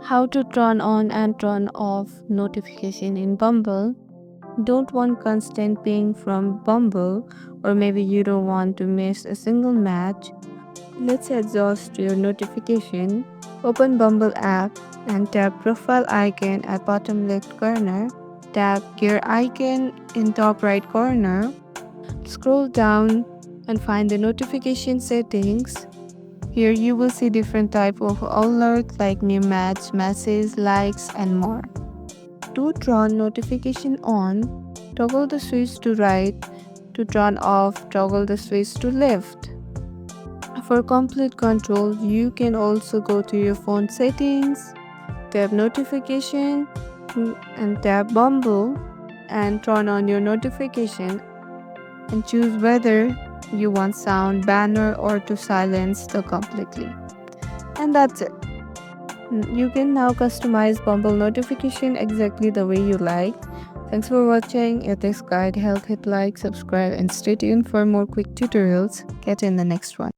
How to turn on and turn off notification in Bumble. Don't want constant ping from Bumble, or maybe you don't want to miss a single match. Let's exhaust your notification. Open Bumble app and tap profile icon at bottom left corner. Tap gear icon in top right corner. Scroll down and find the notification settings. Here you will see different type of alerts like new match, message, likes and more. To turn notification on, toggle the switch to right. To turn off, toggle the switch to left. For complete control, you can also go to your phone settings, tap notification and tap Bumble and turn on your notification and choose whether you want sound, banner or to silence the completely. And that's it. You can now customize Bumble notification exactly the way you like. Thanks for watching. Ethics Guide, health hit like, subscribe and stay tuned for more quick tutorials. Catch you in the next one.